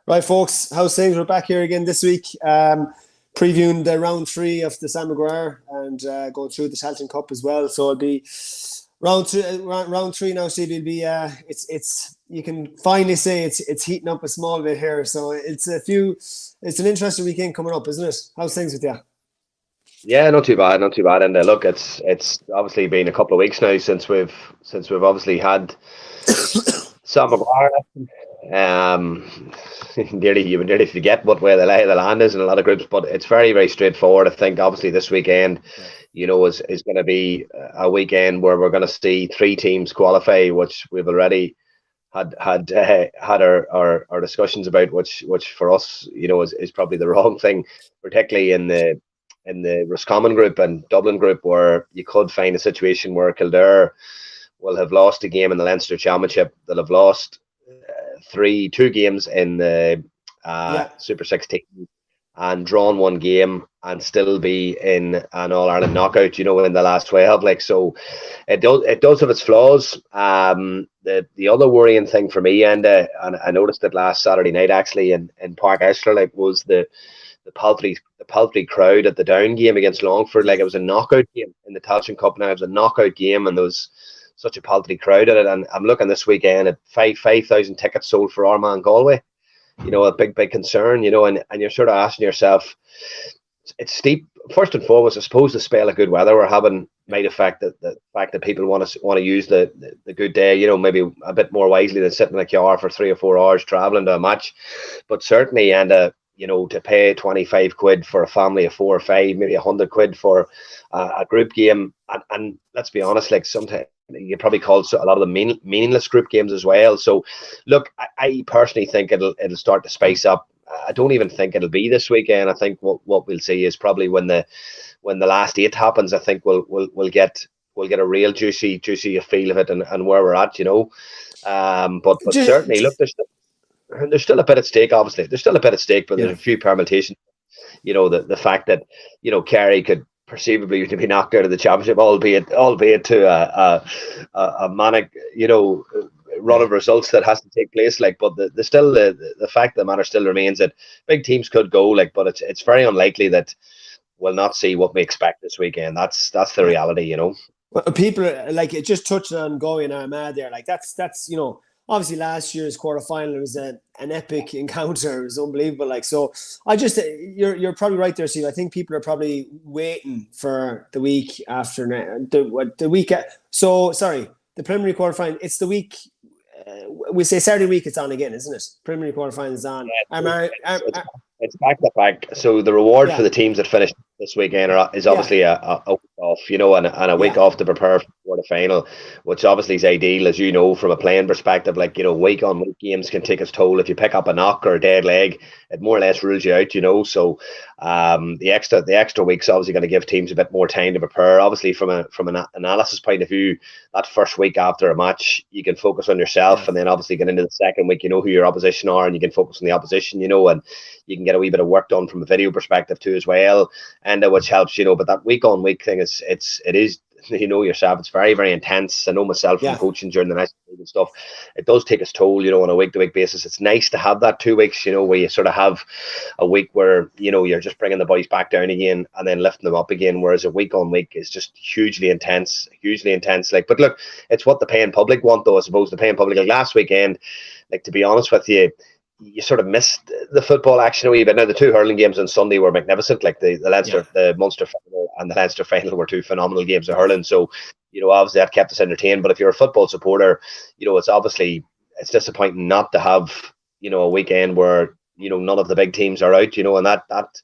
Right, folks, how's things? We're back here again this week, previewing the round 3 of the Sam Maguire and going through the Tailteann Cup as well. So it'll be round 3 now, Steve. It'll be it's you can finally say it's heating up a small bit here. So it's an interesting weekend coming up, isn't it? How's things with you? Yeah, not too bad, not too bad. And look, it's obviously been a couple of weeks now since we've obviously had Sam Maguire. You would nearly forget what way the lay of the land is in a lot of groups, but it's very, very straightforward. I think obviously this weekend, is going to be a weekend where we're going to see 3 teams qualify, which we've already had our discussions about, which for us, is probably the wrong thing, particularly in the Roscommon group and Dublin group, where you could find a situation where Kildare will have lost a game in the Leinster Championship. They'll have lost 2 games in the Super 16 and drawn 1 game and still be in an All-Ireland knockout, in the last 12. So it does have its flaws. The other worrying thing for me, and I noticed it last Saturday night actually in Park Esler, was the paltry crowd at the down game against Longford. It was a knockout game in the Tailteann Cup now. It was a knockout game, and there was such a paltry crowd at it. And I'm looking this weekend at 5,000 tickets sold for Armagh Galway. A big concern, and you're sort of asking yourself, it's steep. First and foremost, I suppose the spell of good weather we're having might affect the fact that people want to use the good day, maybe a bit more wisely than sitting in a car for 3 or 4 hours travelling to a match. But certainly, and to pay 25 quid for a family of 4 or 5, maybe 100 quid for a group game, and let's be honest, sometimes you probably call a lot of the meaningless group games as well. So look, I personally think it'll start to spice up. I don't even think it'll be this weekend. I think what we'll see is probably when the last 8 happens, I think we'll get a real juicy feel of it and where we're at, but certainly look, there's still a bit at stake. Obviously there's still a bit at stake, but there's a few permutations. The fact that Kerry could perceivably to be knocked out of the championship, albeit to a manic, run of results that has to take place. But the fact of the matter still remains that big teams could go, but it's very unlikely that we'll not see what we expect this weekend. That's the reality, Well, people it just touched on Galway and Armagh there. That's obviously last year's quarterfinal was an epic encounter. It was unbelievable. So I just, you're probably right there, Steve. I think people are probably waiting for the week after the week. So sorry, the preliminary quarterfinal. It's the week. We say Saturday week. It's on again, isn't it? Preliminary quarterfinal is on. It's back to back. So the reward for the teams that finish this weekend is obviously a week off, and a week off to prepare for the final, which obviously is ideal, as from a playing perspective. Week on week games can take its toll. If you pick up a knock or a dead leg, it more or less rules you out, So the extra week's obviously going to give teams a bit more time to prepare. Obviously, from an analysis point of view, that first week after a match, you can focus on yourself, and then obviously get into the second week, who your opposition are, and you can focus on the opposition, and you can get a wee bit of work done from a video perspective too as well, and which helps, but that week on week thing is yourself, it's very, very intense. I know myself from coaching during the national league and stuff, it does take its toll, on a week to week basis. It's nice to have that 2 weeks, where you sort of have a week where you're just bringing the boys back down again and then lifting them up again, whereas a week on week is just hugely intense. But look, it's what the paying public want, though. I suppose the paying public, last weekend, to be honest with you, you sort of missed the football action a wee bit. Now, the 2 hurling games on Sunday were magnificent. The Leinster, the Munster final and the Leinster final were 2 phenomenal games of hurling. So, obviously that kept us entertained. But if you're a football supporter, it's disappointing not to have, a weekend where, none of the big teams are out, and that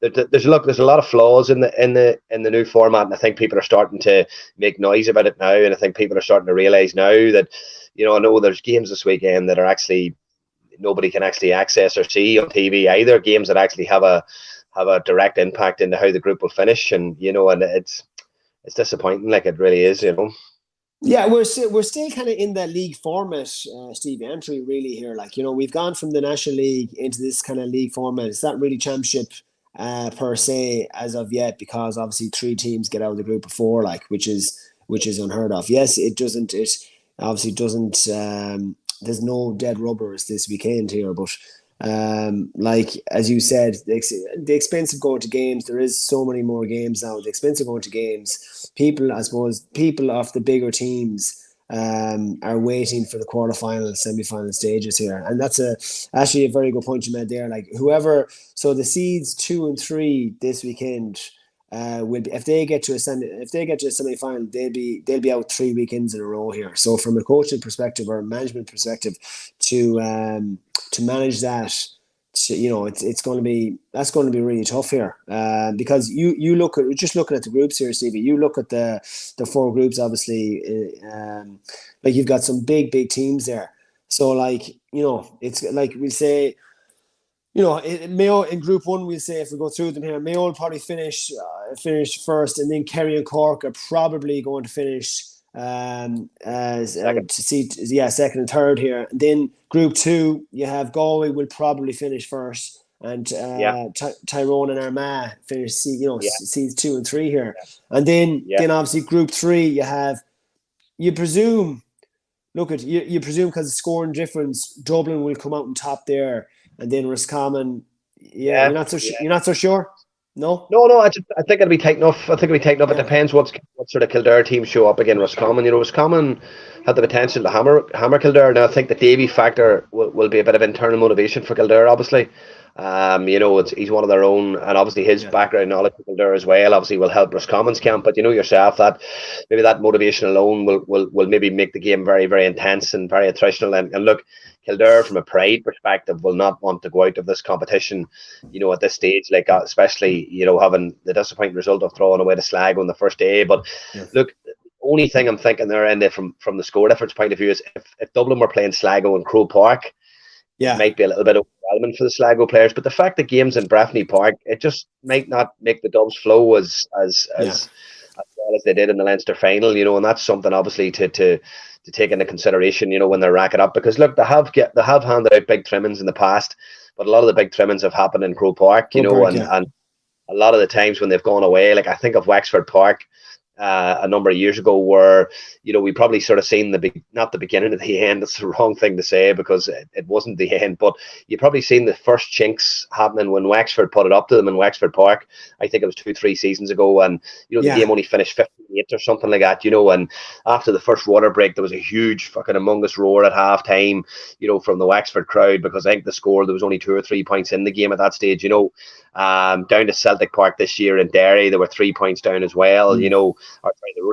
there's a lot of flaws in the new format. And I think people are starting to make noise about it now. And I think people are starting to realise now that, I know there's games this weekend that are actually, nobody can actually access or see on TV either, games that actually have a direct impact into how the group will finish, and and it's disappointing, it really is, Yeah, we're still kind of in that league format, Steve, entry really here. We've gone from the National League into this kind of league format. It's not really championship per se as of yet, because obviously 3 teams get out of the group of 4, which is unheard of. Yes, it obviously doesn't. There's no dead rubbers this weekend here, but Like as you said, the expense of going to games. There is so many more games now. The expense of going to games. People, I suppose, people of the bigger teams are waiting for the quarterfinal, semi-final stages here, and that's actually a very good point you made there. Like whoever, so the seeds 2 and 3 this weekend. Will be, if they get to a semi-final, they'll be out 3 weekends in a row here. So from a coaching perspective or a management perspective, to manage that, it's going to be really tough here. Because you look at just looking at the groups here, Stevie. You look at the 4 groups, obviously. Like you've got some big teams there. So like it's like we say. Mayo in Group 1, we'll say if we go through them here, Mayo will probably finish first, and then Kerry and Cork are probably going to finish second and third here. And then Group 2, you have Galway will probably finish first, and Tyrone and Armagh finish seeds 2 and 3 here. And then obviously Group 3, you presume because of scoring difference, Dublin will come out on top there. And then Roscommon, you're not so sure. No. I think it'll be tight enough. It depends what sort of Kildare teams show up again. Roscommon, Roscommon had the potential to hammer Kildare. Now I think the Davy factor will be a bit of internal motivation for Kildare, obviously. He's one of their own, and obviously his background knowledge of Kildare as well obviously will help Roscommon's camp. But you know yourself that maybe that motivation alone will maybe make the game very, very intense and very attritional. And look, Kildare from a pride perspective will not want to go out of this competition, at this stage, like especially having the disappointing result of throwing away to Sligo on the first day. But look, the only thing I'm thinking there, and from the score difference point of view, is if Dublin were playing Sligo and Croke Park, it might be a little bit overwhelming for the Sligo players. But the fact that games in Breffni Park, it just might not make the Dubs flow as well as they did in the Leinster final, and that's something obviously to take into consideration, when they're racking up. Because look, they have handed out big trimmings in the past, but a lot of the big trimmings have happened in Croke Park, and a lot of the times when they've gone away, like I think of Wexford Park a number of years ago, where we probably sort of seen not the beginning of the end. It's the wrong thing to say because it wasn't the end, but you probably seen the first chinks happening when Wexford put it up to them in Wexford Park. I think it was 2-3 seasons ago, and the game only finished 58 or something like that. And after the first water break, there was a huge fucking humongous roar at half time, from the Wexford crowd, because I think there was only 2 or 3 points in the game at that stage. Down to Celtic Park this year in Derry, there were 3 points down as well. I think there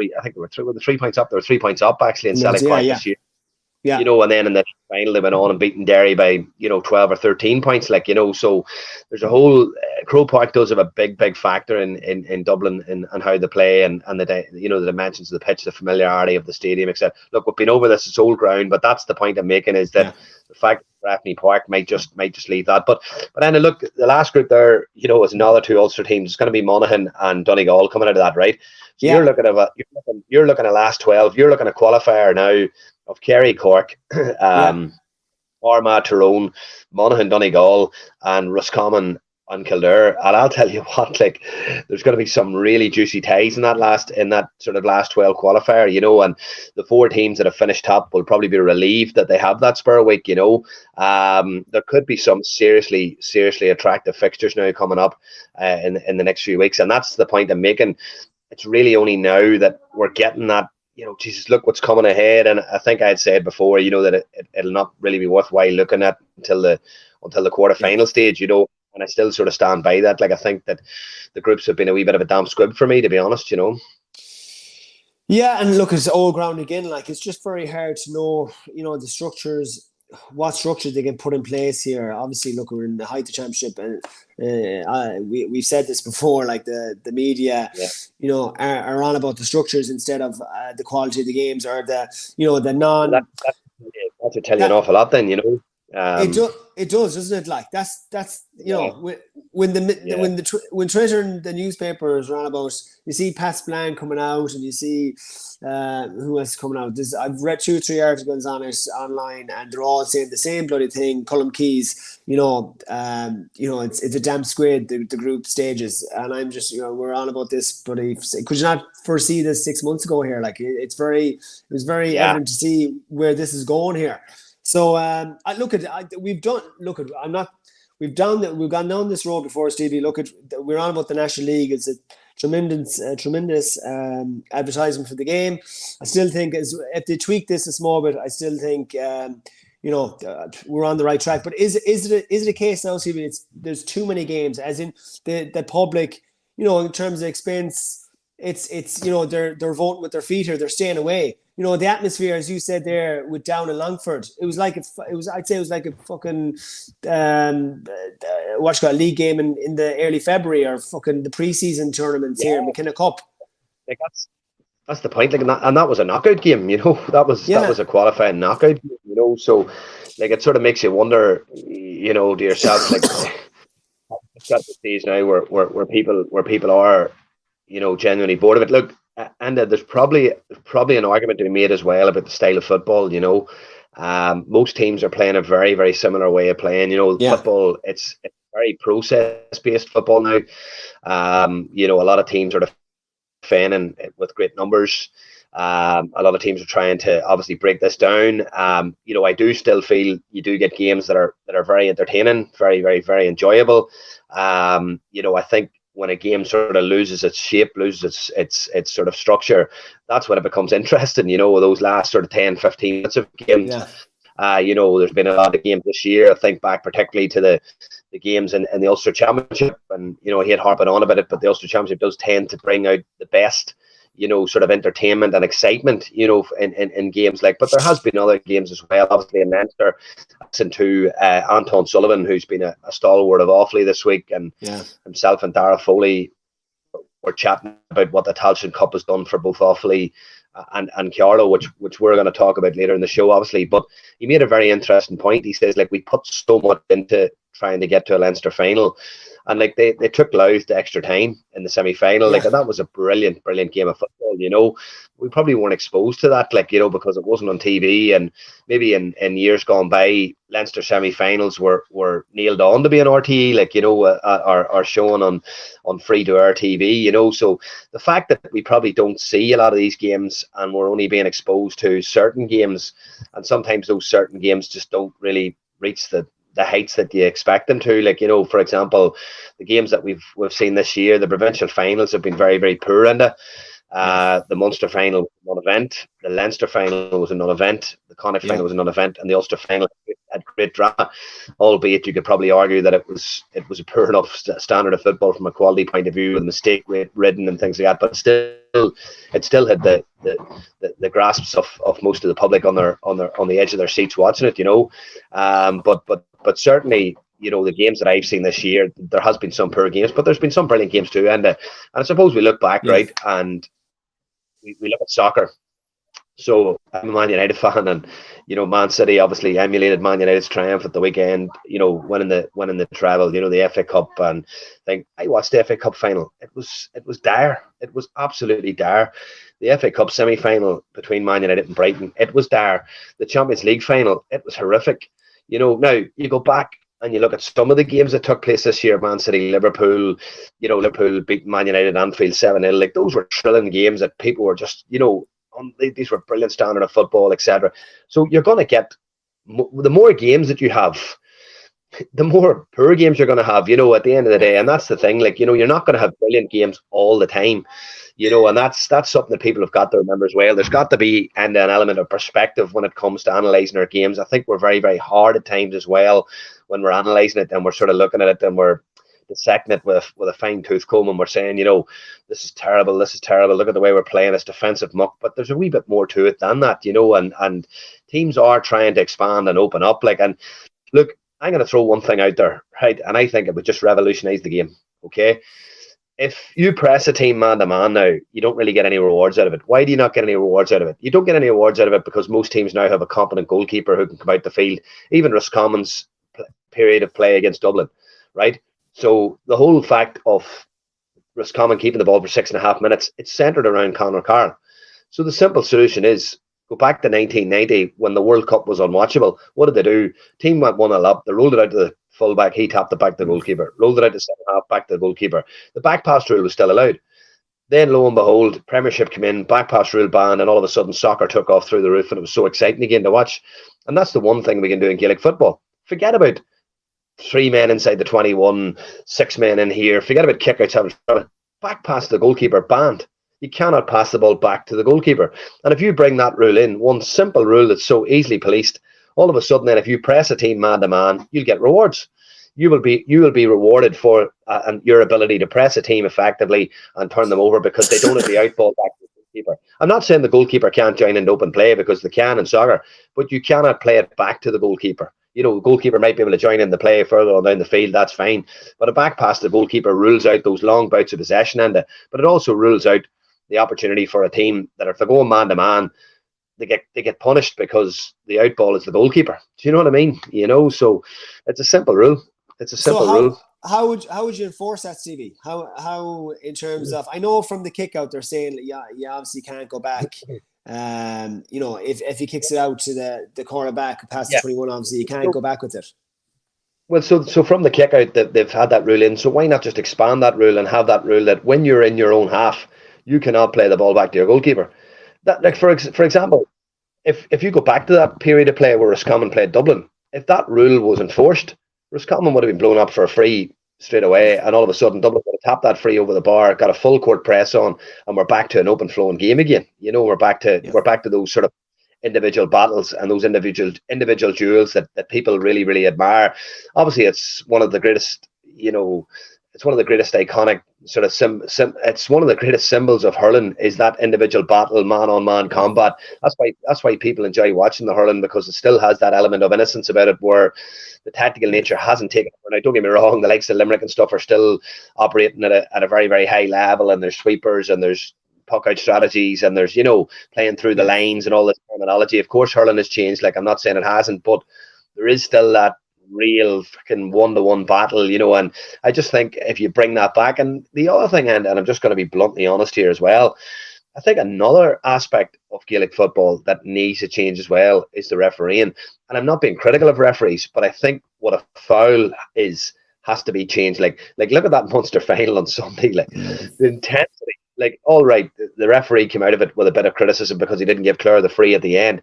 were 3 points up. There were 3 points up actually in Celtic Park this year. And then in the final they went on and beaten Derry by 12 or 13 points. So there's a whole Croke Park does have a big factor in Dublin and how they play and the dimensions of the pitch, the familiarity of the stadium, etc. Look, we've been over this; it's old ground, but that's the point I'm making, is that the fact that Breffni Park might just leave that. But then look, the last group there, is another 2 Ulster teams. It's going to be Monaghan and Donegal coming out of that, right? So you're looking at last 12. You're looking at qualifier now of Kerry, Cork, Armagh, Tyrone, Monaghan, Donegal, and Roscommon and Kildare. And I'll tell you what, there's going to be some really juicy ties in that sort of last 12 qualifier, and the 4 teams that have finished top will probably be relieved that they have that spur week. There could be some seriously attractive fixtures now coming up in the next few weeks, and that's the point I'm making. It's really only now that we're getting that, Jesus, look what's coming ahead. And I think I had said before, that it'll not really be worthwhile looking at until the quarterfinal stage, and I still sort of stand by that. I think that the groups have been a wee bit of a damp squib for me, to be honest, Yeah, and look, it's old ground again. It's just very hard to know, the structures, what structures they can put in place here. Obviously, look, we're in the height of the championship, and we've said this before. The media, are on about the structures instead of the quality of the games or the non. That would tell you an awful lot, then. It does, doesn't it? That's when Twitter and the newspapers are on about, you see Pat Spillane coming out, and you see who else coming out. I've read 2 or 3 articles on it online, and they're all saying the same bloody thing. Colm Keys, it's a damn squid, the group stages, and I'm just we're on about this bloody. Could you not foresee this 6 months ago here? It was very evident to see where this is going here. So we've gone down this road before, Stevie. We're on about the National League. It's a tremendous advertisement for the game. I still think if they tweak this a small bit, I still think we're on the right track. But is it a case now, Stevie? There's too many games, as in the public, in terms of expense. It's they're voting with their feet, or they're staying away. The atmosphere, as you said there, with Down in Longford, I'd say it was like a fucking league game in the early February, or fucking the preseason tournaments here, McKenna Cup. Like that's the point. Like, and that was a knockout game. That was a qualifying knockout game. So like it sort of makes you wonder, to yourself, like it's got the stage now where people are, genuinely bored of it. Look, and there's probably an argument to be made as well about the style of football. Most teams are playing a very, very similar way of playing. Football, it's very process-based football now. A lot of teams are defending with great numbers. A lot of teams are trying to obviously break this down. I do still feel you do get games that are very entertaining, very, very, very enjoyable. I think when a game sort of loses its shape, loses its sort of structure, that's when it becomes interesting, those last sort of 10, 15 minutes of games. There's been a lot of games this year. I think back particularly to the games in the Ulster Championship, and, he had harping on about it, but the Ulster Championship does tend to bring out the best, sort of entertainment and excitement, in games but there has been other games as well, obviously in Leinster. Listen to Anton Sullivan, who's been a stalwart of Offaly this week, and himself and Dara Foley were chatting about what the Tailteann Cup has done for both Offaly and Carlow, which we're going to talk about later in the show, obviously. But he made a very interesting point. He says, we put so much into trying to get to a Leinster final, and they took Louth to extra time in the semi-final. That was a brilliant game of football. We probably weren't exposed to that, because it wasn't on TV, and maybe in years gone by, Leinster semi-finals were nailed on to be an RTE, are shown on free-to-air TV. So the fact that we probably don't see a lot of these games, and we're only being exposed to certain games, and sometimes those certain games just don't really reach the heights that you expect them to. For example, the games that we've seen this year, the provincial finals have been very, very poor. The Munster final was a non-event, the Leinster final was a non-event, the Connacht final was a non-event, and the Ulster final had great drama, albeit you could probably argue that it was a poor enough standard of football from a quality point of view, with mistake ridden and things like that, but it still had the grasps of most of the public on the edge of their seats watching it. But certainly, the games that I've seen this year, there has been some poor games, but there's been some brilliant games too. And I suppose we look back, right, and we look at soccer. So I'm a Man United fan, and Man City obviously emulated Man United's triumph at the weekend. Winning the treble, the FA Cup, and I watched the FA Cup final. It was dire. It was absolutely dire. The FA Cup semi-final between Man United and Brighton, it was dire. The Champions League final, it was horrific. Now you go back and you look at some of the games that took place this year, Man City, Liverpool, Liverpool beat Man United Anfield 7-0. Those were thrilling games that people were just, these were brilliant standard of football, etc. So you're going to get, the more games that you have, the more poor games you're going to have, at the end of the day. And that's the thing, you're not going to have brilliant games all the time, and that's something that people have got to remember as well. There's got to be an element of perspective when it comes to analysing our games. I think we're very, very hard at times as well when we're analysing it, and we're sort of looking at it and we're dissecting it with a fine-tooth comb, and we're saying, this is terrible, look at the way we're playing, it's defensive muck. But there's a wee bit more to it than that, and teams are trying to expand and open up. And look, I'm going to throw one thing out there, right? And I think it would just revolutionise the game, okay? If you press a team man-to-man now, you don't really get any rewards out of it. Why do you not get any rewards out of it? You don't get any rewards out of it because most teams now have a competent goalkeeper who can come out the field. Even Roscommon's period of play against Dublin, right? So the whole fact of Roscommon keeping the ball for 6.5 minutes, it's centred around Conor Carr. So the simple solution is, go back to 1990 when the World Cup was unwatchable. What did they do? Team went 1-0 up. They rolled it out to the fullback. He tapped it back to the goalkeeper. Rolled it out to centre half, back to the goalkeeper. The back pass rule was still allowed. Then, lo and behold, Premiership came in, back pass rule banned, and all of a sudden soccer took off through the roof, and it was so exciting again to watch. And that's the one thing we can do in Gaelic football. Forget about 3 men inside the 21, 6 men in here. Forget about kickouts. Back past the goalkeeper, banned. You cannot pass the ball back to the goalkeeper. And if you bring that rule in, one simple rule that's so easily policed, all of a sudden then if you press a team man to man, you'll get rewards. You will be rewarded for your ability to press a team effectively and turn them over because they don't have the outball back to the goalkeeper. I'm not saying the goalkeeper can't join in open play because they can in soccer, but you cannot play it back to the goalkeeper. The goalkeeper might be able to join in the play further on down the field, that's fine. But a back pass to the goalkeeper rules out those long bouts of possession, but it also rules out the opportunity for a team that if they're going man to man, they get punished because the outball is the goalkeeper. Do you know what I mean? So it's a simple rule. It's a simple rule. How would you enforce that, Stevie? How in terms of, I know from the kick out they're saying you obviously can't go back. If he kicks it out to the cornerback past the 21, obviously you can't go back with it. Well, so from the kick out that they've had that rule in, so why not just expand that rule and have that rule that when you're in your own half, you cannot play the ball back to your goalkeeper. That, like for example, if you go back to that period of play where Roscommon played Dublin, if that rule was enforced, Roscommon would have been blown up for a free straight away, and all of a sudden Dublin would have tapped that free over the bar, got a full court press on, and we're back to an open flowing game again. We're back to those sort of individual battles and those individual duels that people really, really admire. Obviously, it's one of the greatest, it's one of the greatest iconic sort of it's one of the greatest symbols of hurling is that individual battle, man-on-man combat. That's why people enjoy watching the hurling, because it still has that element of innocence about it, where the tactical nature hasn't taken over. Now, don't get me wrong, the likes of Limerick and stuff are still operating at a very, very high level, and there's sweepers and there's puck out strategies and there's playing through the lines and all this terminology. Of course, hurling has changed. Like, I'm not saying it hasn't, but there is still that real fucking one-to-one battle, and I just think if you bring that back, and the other thing, and I'm just going to be bluntly honest here as well, I think another aspect of Gaelic football that needs to change as well is the refereeing. And I'm not being critical of referees, but I think what a foul has to be changed. Like look at that Munster final on Sunday. Like, the intensity. Like, all right, the referee came out of it with a bit of criticism because he didn't give Clare the free at the end.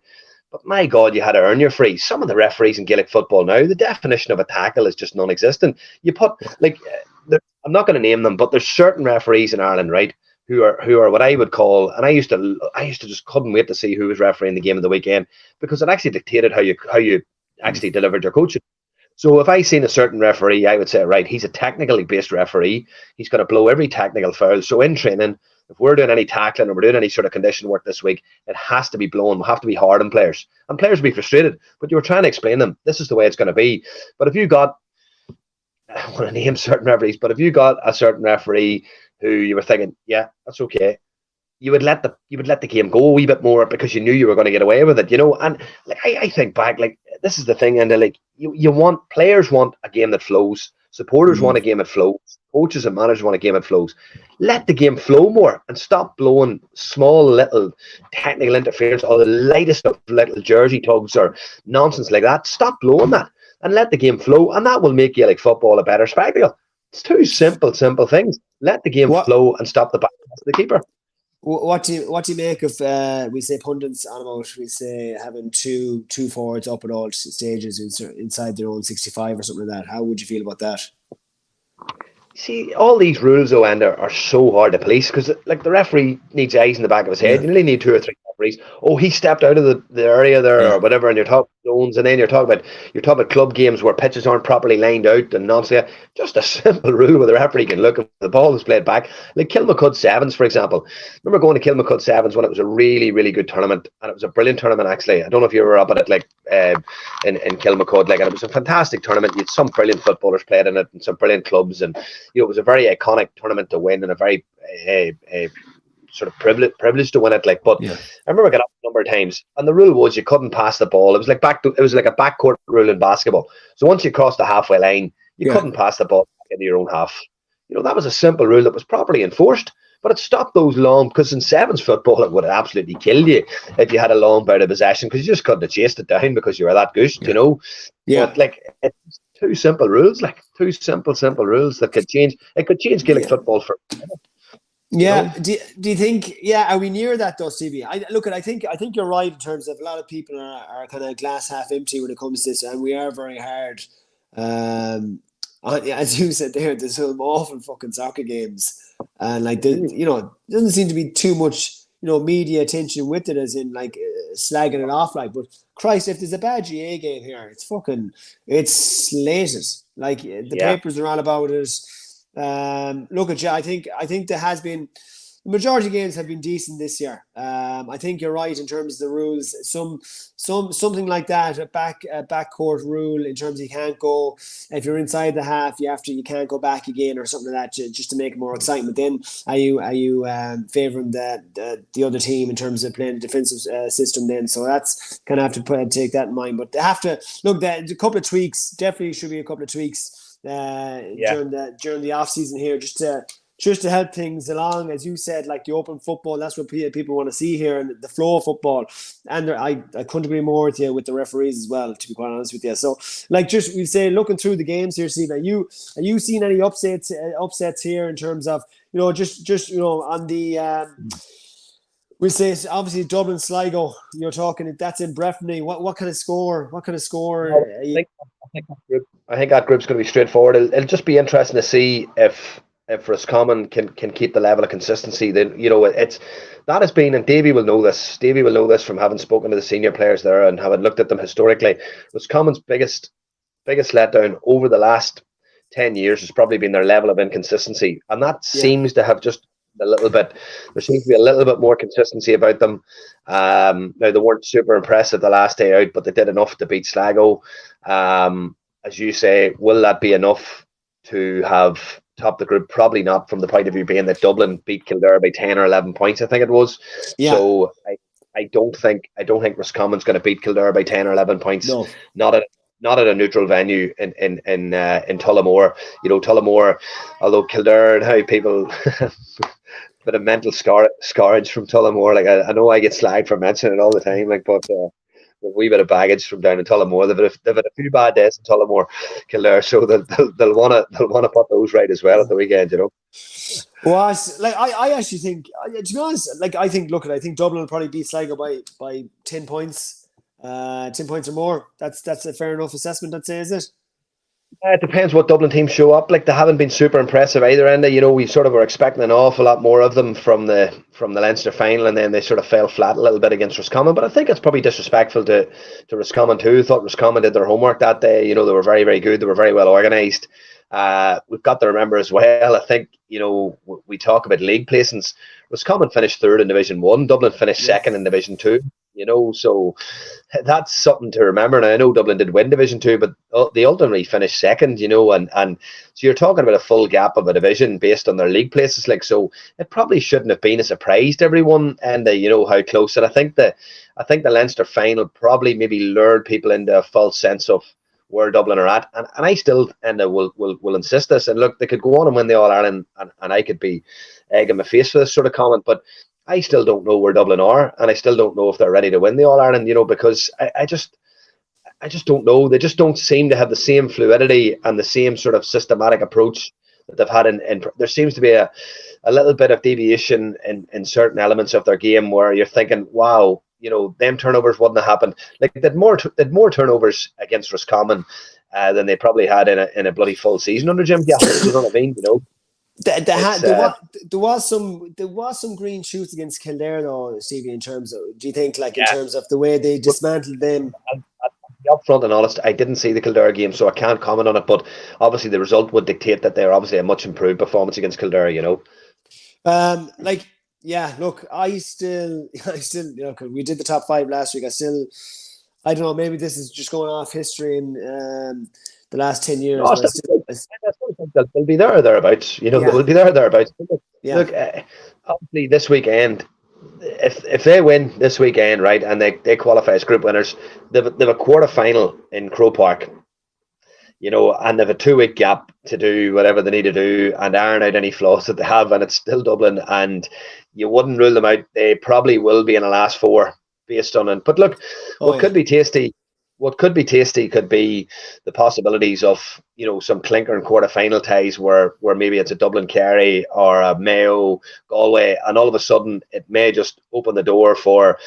But my God, you had to earn your free. Some of the referees in Gaelic football now, the definition of a tackle is just non-existent. You put, I'm not going to name them, but there's certain referees in Ireland, right, who are what I would call, and I used to just couldn't wait to see who was refereeing the game of the weekend, because it actually dictated how you actually delivered your coaching. So if I seen a certain referee, I would say, right, he's a technically based referee. He's going to blow every technical foul. So in training, if we're doing any tackling or we're doing any sort of condition work this week, it has to be blown. We'll have to be hard on players. And players will be frustrated. But you were trying to explain them, this is the way it's going to be. But if you got, I don't want to name certain referees, but if you got a certain referee who you were thinking, yeah, that's okay, you would let the game go a wee bit more because you knew you were going to get away with it, And like I think back, like, this is the thing, and like players want a game that flows, supporters want a game that flows, coaches and managers want a game that flows. Let the game flow more and stop blowing small little technical interference or the lightest of little jersey tugs or nonsense like that. Stop blowing that and let the game flow, and that will make Gaelic football a better spectacle. It's two simple things. Let the game flow and stop the back to the keeper. What do you make of we say pundits on about, we say having two forwards up at all stages inside their own 65 or something like that? How would you feel about that? See, all these rules, Enda, are so hard to police because, like, the referee needs eyes in the back of his head. You only need 2 or 3 referees. Oh, he stepped out of the area there or whatever, and you're talking zones, and then you're talking about club games where pitches aren't properly lined out and nonsense. Just a simple rule where the referee can look if the ball is played back. Like Kilmacud Sevens, for example. I remember going to Kilmacud Sevens when it was a really, really good tournament, and it was a brilliant tournament, actually. I don't know if you were up at it, like, in Kilmacud, like, and it was a fantastic tournament. You had some brilliant footballers played in it and some brilliant clubs, and it was a very iconic tournament to win and a very sort of privilege to win it. Like, but I remember getting up a number of times, and the rule was you couldn't pass the ball. It was like a backcourt rule in basketball. So once you crossed the halfway line, you couldn't pass the ball back into your own half. That was a simple rule that was properly enforced. But it stopped those long, because in sevens football it would have absolutely killed you if you had a long bout of possession, because you just couldn't have chased it down because you were that goosed, But like, it's two simple rules, like two simple rules that could change. It could change Gaelic football for. Yeah. Do you think? Yeah. Are we near that though, Stevie? I think you're right in terms of a lot of people are kind of glass half empty when it comes to this, and we are very hard. As you said there's some awful fucking soccer games, and like doesn't seem to be too much media attention with it, as in like slagging it off. Like, but Christ, if there's a bad GA game here, it's slated. Like the papers are all about it. Look at you. I think there has been the majority of games have been decent this year. I think you're right in terms of the rules. Something like that, a backcourt rule in terms of you can't go if you're inside the half. You can't go back again or something like that just to make it more exciting. But then are you favouring the other team in terms of playing a defensive system? Then so that's kind of have to take that in mind. But they have to look. A couple of tweaks definitely should be a couple of tweaks. During the off season here, just to help things along, as you said, like the open football. That's what people want to see here, and the flow of football. And I couldn't agree more with you with the referees as well, to be quite honest with you. So, like, just we say looking through the games here, Steve, are you seeing any upsets here in terms of just on the we'll say obviously Dublin Sligo. You're talking that's in Breffni. What kind of score? I think that group's going to be straightforward. It'll just be interesting to see if Roscommon can keep the level of consistency. Then that has been, and Davy will know this. Davy will know this from having spoken to the senior players there and having looked at them historically. Roscommon's biggest letdown over the last 10 years has probably been their level of inconsistency, and that seems to have just a little bit. There seems to be a little bit more consistency about them. Now they weren't super impressive the last day out, but they did enough to beat Sligo. As you say, will that be enough to have topped the group? Probably not, from the point of view being that Dublin beat Kildare by 10 or 11 points, I think it was. Yeah. So I don't think Roscommon's going to beat Kildare by 10 or 11 points. No. Not at a neutral venue in Tullamore. Tullamore, although Kildare and how people bit of mental scourge from Tullamore. Like I know I get slagged for mentioning it all the time, like, but a wee bit of baggage from down in Tullamore. They've had a few bad days in Tullamore, Kildare, so they'll want to put those right as well at the weekend. Well, like I actually think, to be honest, like I think Dublin will probably beat Sligo by 10 points, 10 points or more. That's a fair enough assessment, I'd say, is it? It depends what Dublin teams show up. Like, they haven't been super impressive either, Enda. We sort of were expecting an awful lot more of them from the Leinster final, and then they sort of fell flat a little bit against Roscommon. But I think it's probably disrespectful to Roscommon too. I thought Roscommon did their homework that day. They were very, very good. They were very well organised. We've got to remember as well, I think, we talk about league placings. Roscommon finished third in Division 1. Dublin finished second in Division 2. So that's something to remember. And I know Dublin did win Division 2, but they ultimately finished second, and so you're talking about a full gap of a division based on their league places. Like, so it probably shouldn't have been a surprise to everyone, and how close. And I think the Leinster final probably maybe lured people into a false sense of where Dublin are at, and I still will insist this. And look, they could go on and win the All Ireland, and I could be egging my face for this sort of comment, but I still don't know where Dublin are, and I still don't know if they're ready to win the All Ireland. Because I just don't know. They just don't seem to have the same fluidity and the same sort of systematic approach that they've had. In there seems to be a little bit of deviation in certain elements of their game where you're thinking, wow, them turnovers wouldn't have happened. Like, they'd more turnovers against Roscommon than they probably had in a bloody full season under Jim Gaffer. You know what I mean? There was some green shoots against Kildare though, Stevie, in terms of, do you think, like, in terms of the way they dismantled them? Upfront and honest, I didn't see the Kildare game, so I can't comment on it, but obviously the result would dictate that they're obviously a much improved performance against Kildare. Look, I still, 'cause we did the top 5 last week. I don't know, maybe this is just going off history in the last 10 years. They'll be there or thereabouts. They'll be there or thereabouts. Look, obviously this weekend, if they win this weekend, right, and they qualify as group winners, they've a quarter final in Croke Park. And they've a 2-week gap to do whatever they need to do and iron out any flaws that they have, and it's still Dublin, and you wouldn't rule them out. They probably will be in the last 4 based on it. But look, what could be tasty what could be tasty could be the possibilities of, you know, some clinker and quarter-final ties where maybe it's a Dublin Kerry or a Mayo Galway, and all of a sudden it may just open the door for.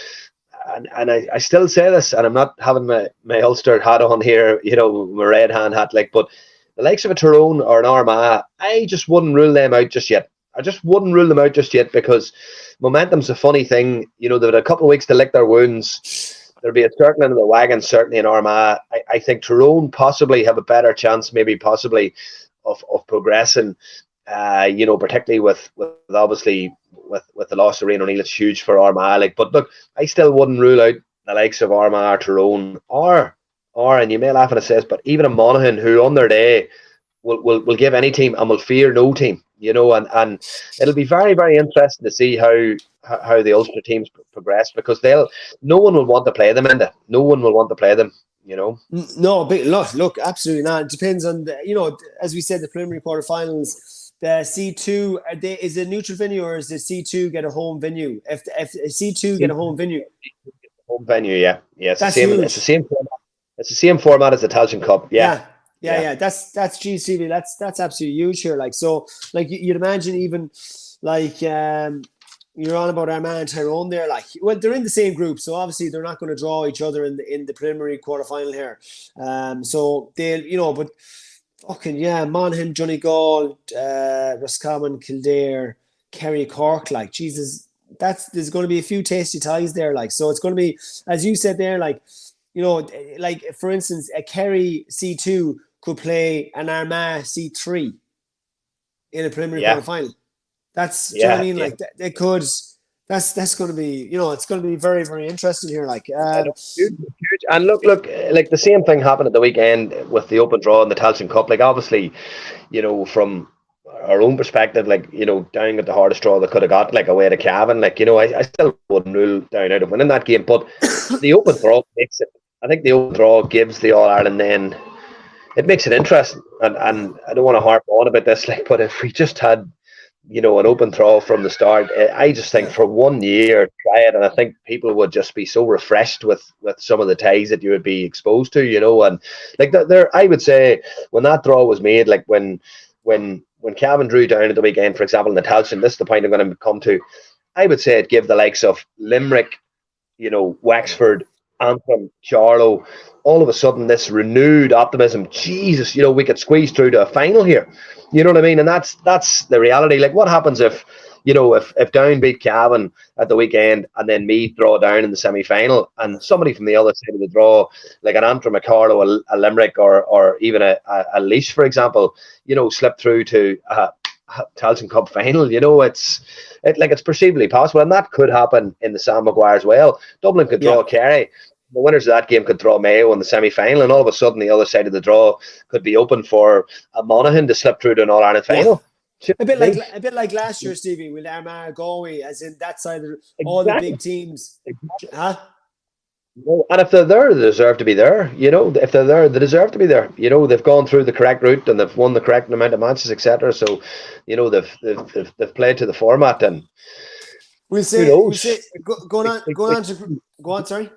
And I still say this, and I'm not having my Ulster hat on here, you know, my red hand hat, like, but the likes of a Tyrone or an Armagh, I just wouldn't rule them out just yet. I just wouldn't rule them out just yet, because momentum's a funny thing. You know, they've had a couple of weeks to lick their wounds. There'll be a circling of the wagon, certainly in Armagh. I think Tyrone possibly have a better chance, maybe possibly, of progressing. You know, particularly with obviously with the loss of Rian O'Neill, it's huge for Armagh. Like, but look, I still wouldn't rule out the likes of Armagh or Tyrone, or and you may laugh at it, but even a Monaghan, who on their day will give any team and will fear no team. You know, and it'll be very, very interesting to see how the Ulster teams progress, because no one will want to play them, Enda. No one will want to play them, you know. No, but look, absolutely not. It depends on you know, as we said, the preliminary quarterfinals. The C2, is it a neutral venue, or is the C2 get a home venue? If C2 get a home venue, home venue, yeah, it's that's the same. huge. It's the same format. It's the same format as the Tailteann Cup. Yeah. That's GCV. That's absolutely huge here. Like, so, like, you'd imagine even like you're on about Armagh and Tyrone there. Like, well, they're in the same group, so obviously they're not going to draw each other in the preliminary quarterfinal here. So they'll, you know, but fucking yeah, Monaghan, Donegal, Roscommon, Kildare, Kerry, Cork. Like, Jesus, there's going to be a few tasty ties there. Like, so it's going to be, as you said there, like, you know, like, for instance, a Kerry C2 could play an Armagh C3 in a preliminary quarterfinal. That's, do you know what I mean? Like, they could. That's going to be, you know, it's going to be very, very interesting here. Like, huge. And look, like the same thing happened at the weekend with the open draw and the Tailteann Cup. Like, obviously, you know, from our own perspective, like, you know, Down got the hardest draw they could have got, like, away to Cavan. Like, you know, I still wouldn't rule Down out of winning that game, but the open draw makes it. I think the open draw gives the All Ireland, then it makes it interesting. And I don't want to harp on about this, like, but if we just had, you know, an open draw from the start, I just think for 1 year, try it, and I think people would just be so refreshed with some of the ties that you would be exposed to, you know. And like there, I would say when that draw was made, like when Cavan drew Down at the weekend, for example, in the Tailteann, this is the point I'm going to come to. I would say it give the likes of Limerick, you know, Wexford, Antrim, Charlow, all of a sudden this renewed optimism. Jesus, you know, we could squeeze through to a final here. You know what I mean? And that's the reality. Like, what happens if, you know, if Down beat Cavan at the weekend and then Meath draw Down in the semi-final, and somebody from the other side of the draw, like an Antrim, a Carlow, a Limerick, or even a Laois, for example, you know, slip through to a Tailteann Cup final, you know, it's perceivably possible, and that could happen in the Sam Maguire as well. Dublin could draw Kerry. The winners of that game could draw Mayo in the semi-final, and all of a sudden the other side of the draw could be open for a Monaghan to slip through to an All-Ireland final. Yeah. A bit like last year, Stevie, with Armagh, Galway, as in that side of all the big teams. Huh? No, and if they're there, they deserve to be there. You know, if they're there, they deserve to be there. You know, they've gone through the correct route and they've won the correct amount of matches, etc. So, you know, they've played to the format, and go on. Sorry.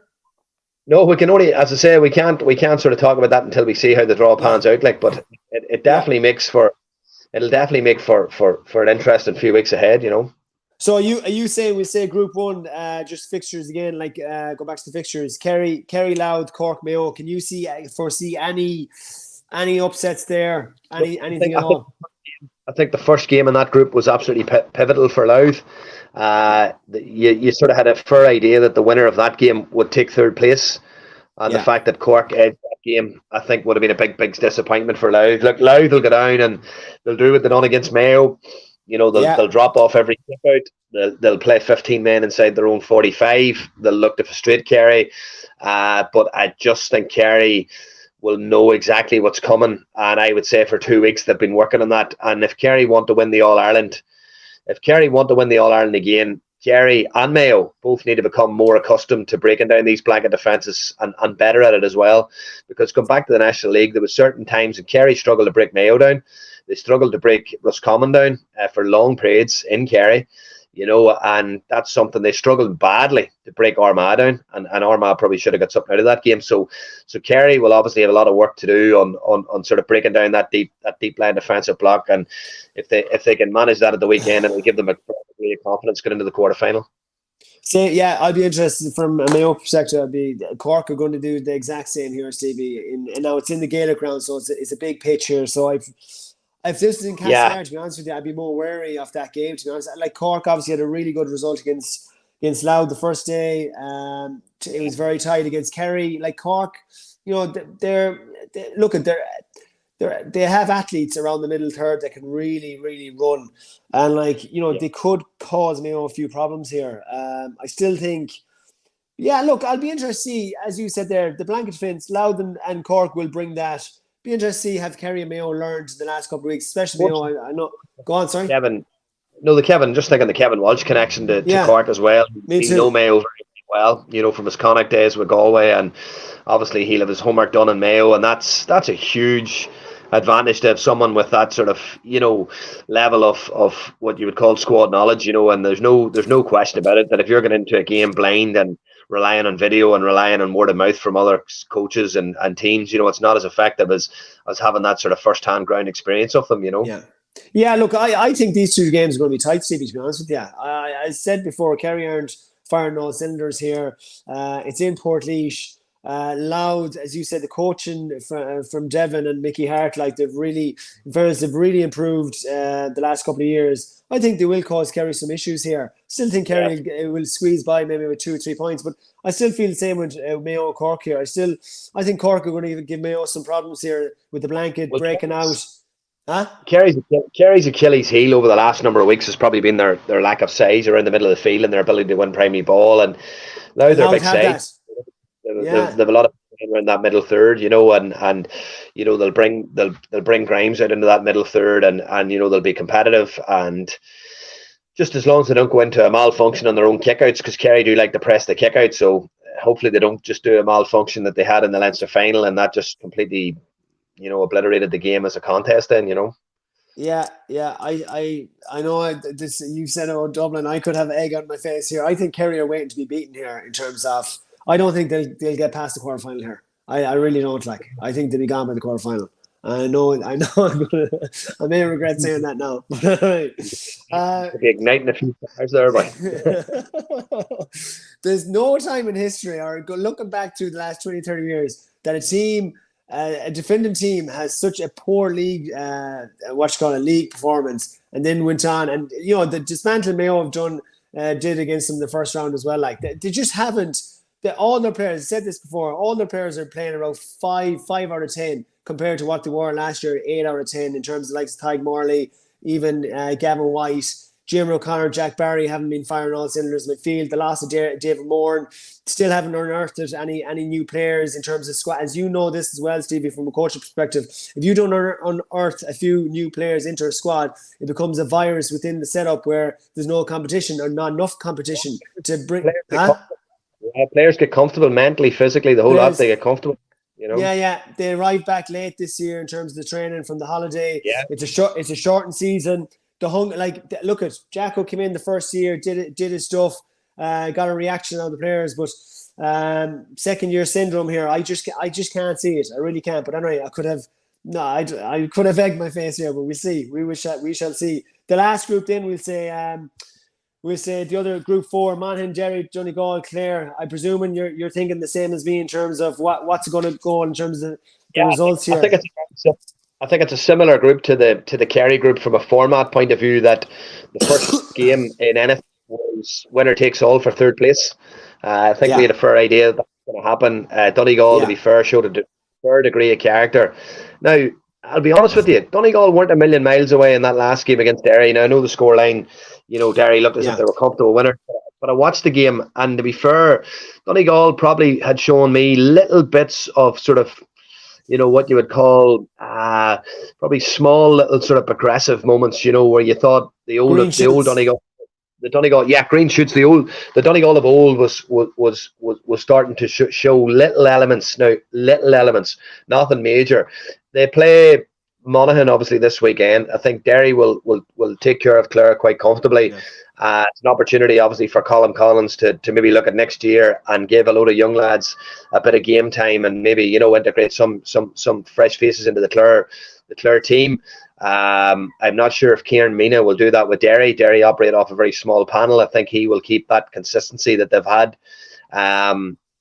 No, we can only, as I say, we can't sort of talk about that until we see how the draw pans out. Like, but it definitely makes for, it'll definitely make for an interesting few weeks ahead. You know. So are you saying we say Group 1, just fixtures again? Like, go back to the fixtures. Kerry, Louth, Cork, Mayo. Can you foresee any upsets there? Anything at all? I think the first game in that group was absolutely pivotal for Louth. You sort of had a fair idea that the winner of that game would take third place, and the fact that Cork edged that game, I think, would have been a big disappointment for Louth. Look, Louth will go down and they'll do what they've done against Mayo. You know, they'll drop off every kick out. They'll play 15 men inside their own 45. They'll look to frustrate Kerry, but I just think Kerry will know exactly what's coming, and I would say for 2 weeks they've been working on that. And if Kerry want to win the All-Ireland, again, Kerry and Mayo both need to become more accustomed to breaking down these blanket defences and better at it as well. Because going back to the National League, there were certain times when Kerry struggled to break Mayo down. They struggled to break Roscommon down for long periods in Kerry. and that's something they struggled badly to break Armagh down, and Armagh probably should have got something out of that game. So Kerry will obviously have a lot of work to do on sort of breaking down that deep line defensive block, and if they can manage that at the weekend, it'll give them a degree of confidence going into the quarterfinal. So yeah, I'd be interested from a Mayo perspective. Cork are going to do the exact same here, Stevie. And now it's in the Gaelic ground, so it's a big pitch here. So if this is in Castlegar, to be honest with you, I'd be more wary of that game. To be honest, like Cork obviously had a really good result against Louth the first day. It was very tight against Kerry. Like Cork, they have athletes around the middle third that can really, really run. And they could cause Mayo a few problems here. I still think, look, I'll be interested to see, as you said there, the blanket fence, Louth and Cork will bring that. Be interested to see have Kerry and Mayo learned the last couple of weeks, especially Mayo. I know. Go on, sorry. Kevin. Just thinking the Kevin Walsh connection to Cork as well. Me too. We know Mayo very well, from his Connacht days with Galway, and obviously he'll have his homework done in Mayo, and that's a huge advantage to have someone with that sort of level of what you would call squad knowledge, and there's no question about it that if you're going into a game blind and relying on video and relying on word of mouth from other coaches and teams, it's not as effective as having that sort of first-hand ground experience of them. Yeah, look, I think these two games are going to be tight, Stevie, to be honest with you. I said before, Kerry aren't firing all cylinders here. It's in Portlaoise. Louth, as you said, the coaching from Devon and Mickey Hart, they've really improved the last couple of years. I think they will cause Kerry some issues here. Still think Kerry will squeeze by maybe with 2 or 3 points, but I still feel the same with Mayo and Cork here. I think Cork are going to give Mayo some problems here with the blanket breaking out. Huh? Kerry's Achilles heel over the last number of weeks has probably been their lack of size around the middle of the field and their ability to win primary ball, and now they're big size. They have a lot of around that middle third, and they'll bring Grimes out into that middle third, and they'll be competitive, and just as long as they don't go into a malfunction on their own kickouts, because Kerry do like to press the kickout, so hopefully they don't just do a malfunction that they had in the Leinster final, and that just completely obliterated the game as a contest. Then Yeah, I know this. You said about Dublin, I could have egg on my face here. I think Kerry are waiting to be beaten here in terms of. I don't think they'll get past the quarterfinal here. I really don't. I think they'll be gone by the quarterfinal. I know. I may regret saying that now. Igniting a few fires there, boy. There's no time in history, or looking back to the last 20, 30 years, that a defending team has such a poor league, league performance, and then went on, and the dismantle Mayo have did against them the first round as well. They just haven't. All their players, I said this before, all their players are playing around 5 out of 10 compared to what they were last year, 8 out of 10 in terms of Tadhg Morley, even Gavin White, Jim O'Connor, Jack Barry haven't been firing all cylinders in midfield. The loss of David Moran, still haven't unearthed any new players in terms of squad. As you know this as well, Stevie, from a coaching perspective, if you don't unearth a few new players into a squad, it becomes a virus within the setup where there's no competition or not enough competition to bring. Players get comfortable mentally, physically, the whole lot, they get comfortable. Yeah. They arrived back late this year in terms of the training from the holiday. Yeah. It's a shortened season. Look at Jacko came in the first year, did his stuff, got a reaction out of the players, but second year syndrome here. I just can't see it. I really can't. But anyway, I could have egged my face here, but we'll see. We shall see. The last group then we'll say the other group 4, Monaghan, Derry, Donegal, Clare. I'm presuming you're thinking the same as me in terms of what's going to go in terms of the results here. I think it's a similar group to the Kerry group from a format point of view, that the first game in anything was winner takes all for third place. I think we had a fair idea that's going to happen. Donegal, to be fair, showed a fair degree of character. Now, I'll be honest with you, Donegal weren't a million miles away in that last game against Derry. Now, I know the scoreline, Derry looked as if they were comfortable winner. But I watched the game, and to be fair, Donegal probably had shown me little bits of sort of, what you would call probably small little sort of progressive moments, where you thought the old Donegal, green shoots. The Donegal of old was starting to show little elements now, nothing major. They play Monaghan obviously this weekend. I think Derry will take care of Clare quite comfortably. It's an opportunity, obviously, for Colin Collins to maybe look at next year and give a load of young lads a bit of game time, and maybe, you know, integrate some fresh faces into the Clare team. I'm not sure if Kieran Mina will do that with Derry. Derry operate off a very small panel. I think he will keep that consistency that they've had.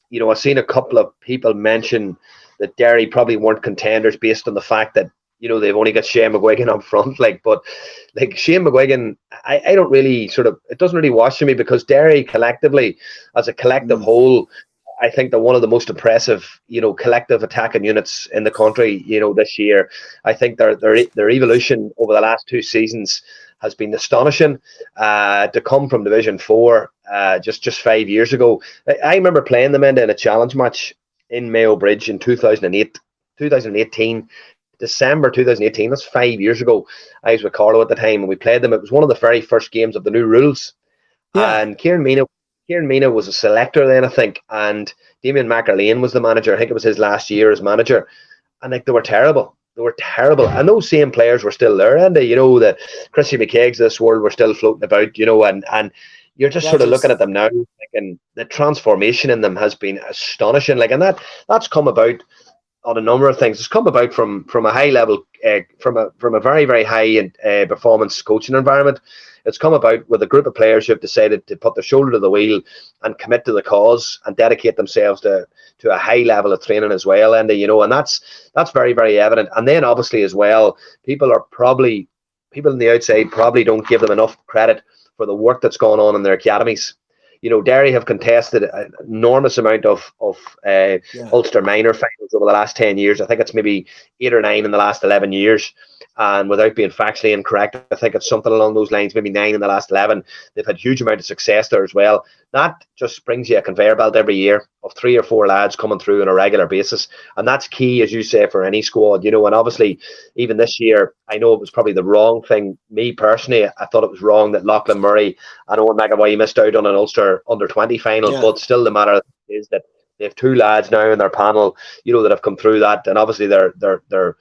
You know, I've seen a couple of people mention that Derry probably weren't contenders based on the fact that, you know, they've only got Shane McGuigan up front. But Shane McGuigan, I don't really it doesn't really wash to me, because Derry collectively, as a collective whole, I think they're one of the most impressive, you know, collective attacking units in the country, you know, this year. I think their evolution over the last 2 seasons has been astonishing. To come from Division 4 just 5 years ago. I remember playing them in a challenge match in Mayo Bridge in 2018. December 2018, that's 5 years ago. I was with Carlo at the time, and we played them. It was one of the very first games of the new rules. Yeah. And Kieran Mina was a selector then, I think, and Damien McArlane was the manager. I think it was his last year as manager. And they were terrible. They were terrible. And those same players were still there, and you know, the Chrissy McKeggs of this world were still floating about, you know, and you're just sort of looking at them now, and the transformation in them has been astonishing. And that's come about on a number of things. It's come about from a high level, from a very, very high performance coaching environment. It's come about with a group of players who have decided to put their shoulder to the wheel and commit to the cause and dedicate themselves to a high level of training as well. And you know, and that's very, very evident. And then obviously as well, people on the outside probably don't give them enough credit for the work that's going on in their academies. You know, Derry have contested an enormous amount of Ulster minor finals over the last 10 years. I think it's maybe 8 or 9 in the last 11 years. And without being factually incorrect, I think it's something along those lines, maybe 9 in the last 11. They've had a huge amount of success there as well. That just brings you a conveyor belt every year of 3 or 4 lads coming through on a regular basis. And that's key, as you say, for any squad, you know. And obviously, even this year, I know it was probably the wrong thing. Me personally, I thought it was wrong that Lachlan Murray and Owen McAvoy missed out on an Ulster under-20 final. Yeah. But still, the matter is that they have 2 lads now in their panel, you know, that have come through that. And obviously, they're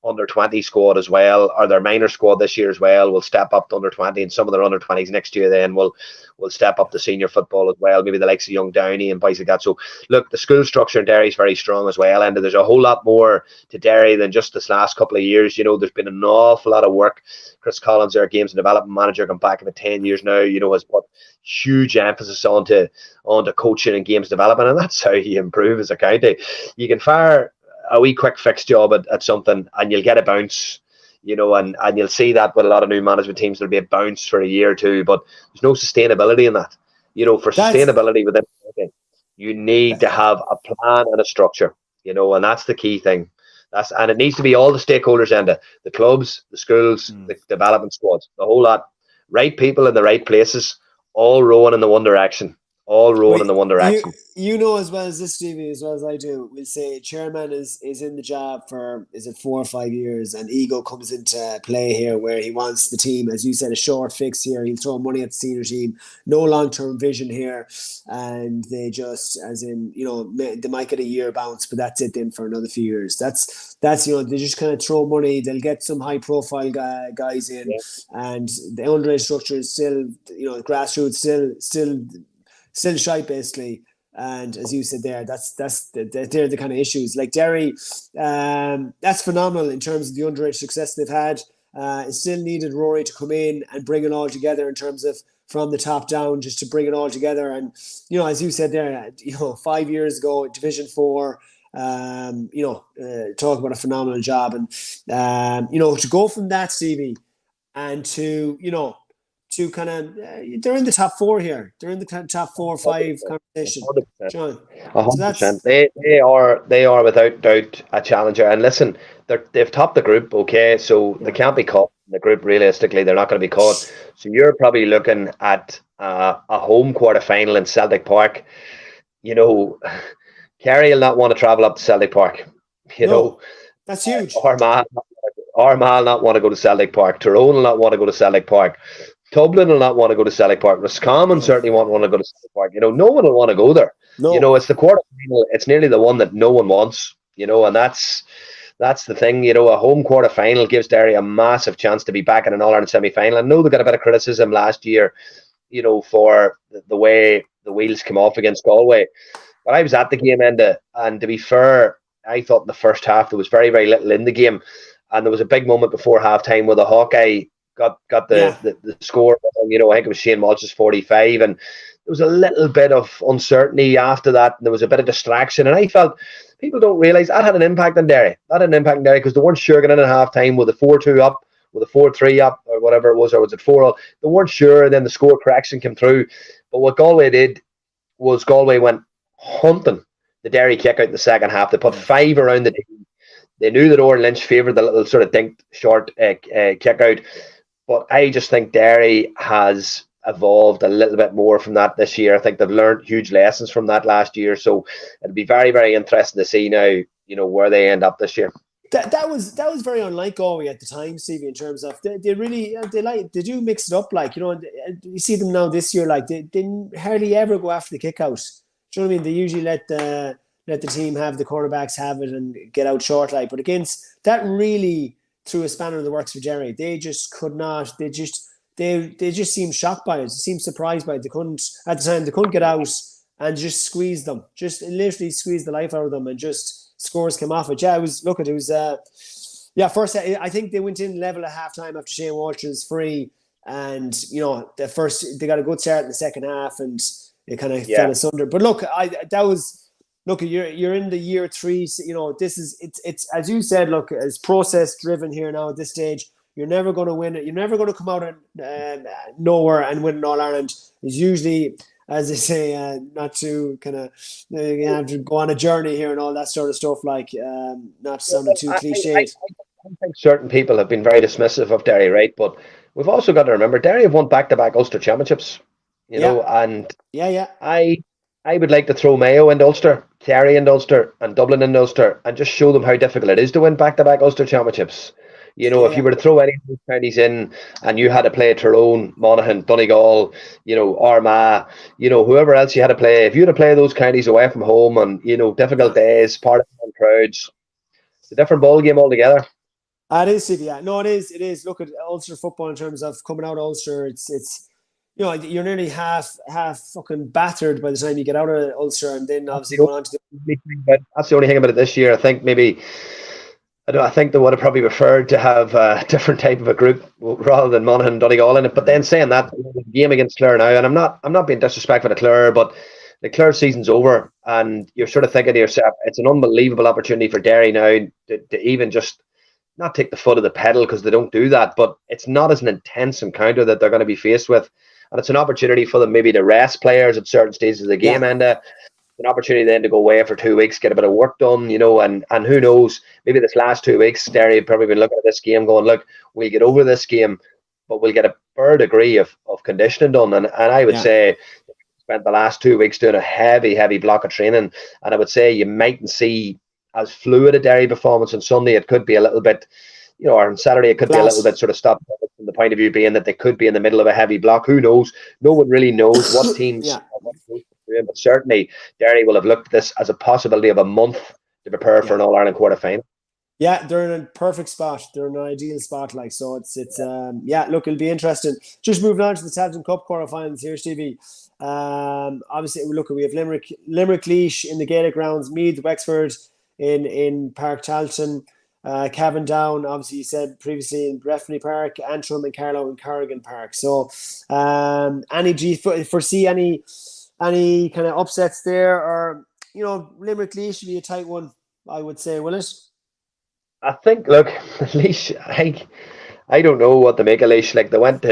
under-20 squad as well, or their minor squad this year as well, will step up to under-20, and some of their under-20s next year then will step up to senior football as well, maybe the likes of Young Downey and boys like that. So look, the school structure in Derry is very strong as well, and there's a whole lot more to Derry than just this last couple of years. You know, there's been an awful lot of work. Chris Collins, our games and development manager, gone back about 10 years now, you know, has put huge emphasis onto coaching and games development, and that's how you improve as a county. You can fire a wee quick fix job at something and you'll get a bounce, you know, and you'll see that with a lot of new management teams. There'll be a bounce for a year or two, but there's no sustainability in that. You know, for sustainability within it, you need to have a plan and a structure, you know, and that's the key thing. And it needs to be all the stakeholders, Enda, the clubs, the schools, the development squads, the whole lot. Right people in the right places, all rowing in the one direction. All rolling in the one direction. You know as well as this, Stevie, as well as I do, we'll say chairman is in the job for, is it 4 or 5 years, and ego comes into play here where he wants the team, as you said, a short fix here. He'll throw money at the senior team, no long-term vision here, and they just, as in, you know, they might get a year bounce, but that's it then for another few years. That's you know, they just kind of throw money. They'll get some high-profile guys in, and the underage structure is still, you know, grassroots still shite basically. And as you said there, they're the kind of issues. Like Derry, that's phenomenal in terms of the underage success they've had. It still needed Rory to come in and bring it all together in terms of from the top down, just to bring it all together. And, you know, as you said there, you know, 5 years ago, Division 4, you know, talk about a phenomenal job. And, you know, to go from that, Stevie, and to, you know, to kind of, they're in the top 4 here. They're in the top 4 or 5 conversation. 100%. John, 100%. So they are without doubt a challenger. And listen, they've topped the group, okay, so they can't be caught in the group. Realistically, they're not going to be caught. So you're probably looking at a home quarter final in Celtic Park. You know, Kerry will not want to travel up to Celtic Park. You know, that's huge. Armagh not want to go to Celtic Park. Tyrone will not want to go to Celtic Park. Dublin will not want to go to Celtic Park. Roscommon certainly won't want to go to Celtic Park. You know, no one will want to go there. No. You know, it's the quarterfinal. It's nearly the one that no one wants. You know, and that's the thing. You know, a home quarterfinal gives Derry a massive chance to be back in an All-Ireland semi-final. I know they got a bit of criticism last year, for the way the wheels came off against Galway. But I was at the game, and to be fair, I thought in the first half there was very, very little in the game. And there was a big moment before halftime where the Hawkeye got the score. I think it was Shane Walsh's 45, and there was a little bit of uncertainty after that, and there was a bit of distraction. And I felt people don't realise that had an impact on Derry. That had an impact on Derry because they weren't sure going in at halftime with a 4-2 up, with a 4-3 up, or whatever it was, or was it 4-all? They weren't sure, and then the score correction came through. But what Galway did was Galway went hunting the Derry kick out in the second half. They put 5 around the team. They knew that Oran Lynch favoured the little sort of dinked short kick out. But I just think Derry has evolved a little bit more from that this year. I think they've learned huge lessons from that last year. So it'll be very, very interesting to see now, where they end up this year. That was very unlike Galway at the time, Stevie, in terms of they do mix it up, you see them now this year, they hardly ever go after the kick out. Do you know what I mean? They usually let the team have the cornerbacks have it and get out short, but against that really threw a spanner in the works for Derry. They just could not. They just seemed shocked by it. They seemed surprised by it. They couldn't at the time. They couldn't get out and just squeeze them. Just literally squeeze the life out of them, and just scores came off it. Yeah, first I think they went in level at halftime after Shane Walsh's free, and they got a good start in the second half, and it kind of fell asunder. But look, you're in the year 3. This is it's as you said. Look, it's process driven here now at this stage. You're never going to win it. You're never going to come out and nowhere and win an All Ireland. It's usually, as they say, not to kind of you have to go on a journey here and all that sort of stuff. Not sounding too cliched. I think certain people have been very dismissive of Derry, right? But we've also got to remember Derry have won back-to-back Ulster championships. And I would like to throw Mayo into Ulster, Kerry into Ulster, and Dublin into Ulster, and just show them how difficult it is to win back-to-back Ulster championships. If you were to throw any of those counties in and you had to play Tyrone, Monaghan, Donegal, Armagh, whoever else you had to play, if you had to play those counties away from home on, difficult days, part of crowds, it's a different ball game altogether. It is, yeah. No, it is. It is. Look at Ulster football in terms of coming out of Ulster. It's you're nearly half fucking battered by the time you get out of Ulster, and then obviously going on to that's the only thing about it this year. I think I think they would have probably preferred to have a different type of a group rather than Monaghan and Donegal in it. But then saying that, the game against Clare now, and I'm not being disrespectful to Clare, but the Clare season's over, and you're sort of thinking to yourself, it's an unbelievable opportunity for Derry now to even just not take the foot of the pedal, because they don't do that, but it's not as an intense encounter that they're going to be faced with, and it's an opportunity for them maybe to rest players at certain stages of the game, and an opportunity then to go away for 2 weeks, get a bit of work done, and who knows, maybe this last 2 weeks, Derry have probably been looking at this game going, look, we'll get over this game, but we'll get a fair degree of conditioning done. And I would say spent the last 2 weeks doing a heavy block of training, and I would say you mightn't see as fluid a Derry performance on Sunday. It could be a little bit, or on Saturday it could be a little bit sort of stopped from the point of view being that they could be in the middle of a heavy block. Who knows? No one really knows what teams but certainly Derry will have looked at this as a possibility of a month to prepare for an All-Ireland quarter-final. Yeah, they're in a perfect spot. They're in an ideal spot, so it's look, it'll be interesting. Just moving on to the Tailteann Cup quarter-finals here, Stevie. Obviously, look, we have Limerick Laois in the Gaelic rounds, Meath, Wexford in Park Tailteann, Cavan Down, obviously you said previously in Breffni Park, Antrim and Carlow in Corrigan Park. So, foresee any kind of upsets there, or Limerick Laois should be a tight one, I would say, will it? I think, look, Laois, I don't know what to make of Laois. They went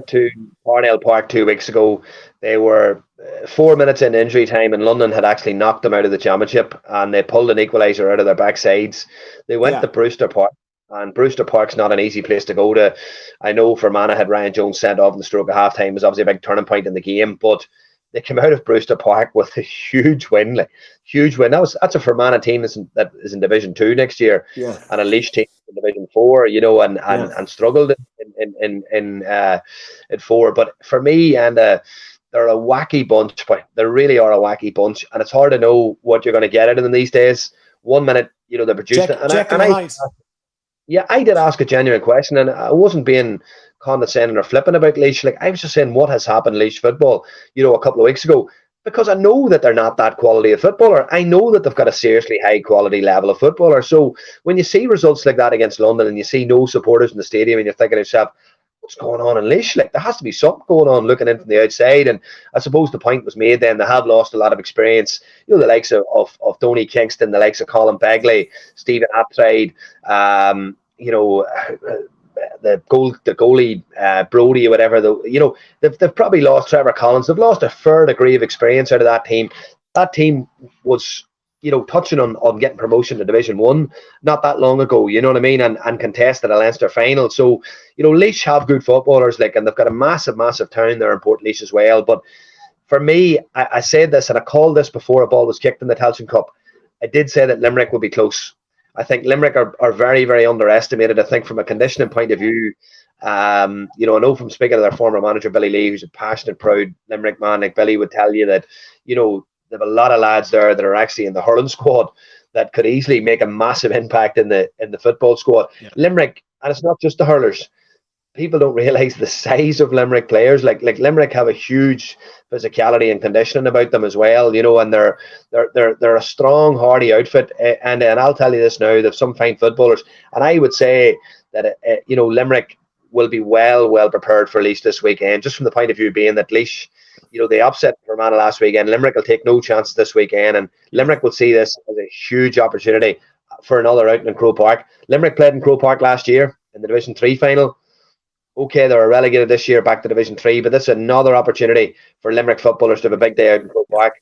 to Parnell Park 2 weeks ago. They were 4 minutes in injury time, and London had actually knocked them out of the championship, and they pulled an equaliser out of their backsides. They went to Brewster Park, and Brewster Park's not an easy place to go to. I know Fermanagh had Ryan Jones sent off in the stroke of half time. It was obviously a big turning point in the game, but they came out of Brewster Park with a huge win. That's a Fermanagh team that is in Division 2 next year, and a Laois team in Division 4, and struggled in 4. But for me, they're a wacky bunch, but they really are a wacky bunch, and it's hard to know what you're going to get out of them these days. 1 minute, they're producing, Yeah, I did ask a genuine question, and I wasn't being condescending or flippant about Laois. Like, I was just saying, what has happened Laois football, a couple of weeks ago, because I know that they're not that quality of footballer. I know that they've got a seriously high quality level of footballer. So when you see results like that against London, and you see no supporters in the stadium, and you're thinking to yourself, what's going on in Laois? Like, there has to be something going on looking in from the outside. And I suppose the point was made then, they have lost a lot of experience. The likes of Tony Kingston, the likes of Colin Begley, Stephen Aptride, the goalie Brody or whatever. They've probably lost Trevor Collins. They've lost a fair degree of experience out of that team. That team was, touching on getting promotion to Division 1 not that long ago, you know what I mean, and contested a Leinster final. So, Laois have good footballers, and they've got a massive town there in Port Laois as well. But for me, I said this, and I called this before a ball was kicked in the Tailteann Cup. I did say that Limerick would be close. I think Limerick are very, very underestimated. I think from a conditioning point of view, I know from speaking to their former manager, Billy Lee, who's a passionate, proud Limerick man, like Billy would tell you that, they have a lot of lads there that are actually in the hurling squad that could easily make a massive impact in the football squad. Yeah. Limerick, and it's not just the hurlers. People don't realise the size of Limerick players. Like Limerick have a huge physicality and conditioning about them as well, and they're a strong, hardy outfit. And I'll tell you this now, they've some fine footballers, and I would say that Limerick will be well prepared for Laois this weekend, just from the point of view being that Laois, they upset Fermanagh last weekend. Limerick will take no chances this weekend, and Limerick will see this as a huge opportunity for another outing in Croke Park. Limerick played in Croke Park last year in the Division 3 final. Okay, they were relegated this year back to Division 3, but this is another opportunity for Limerick footballers to have a big day out in Croke Park.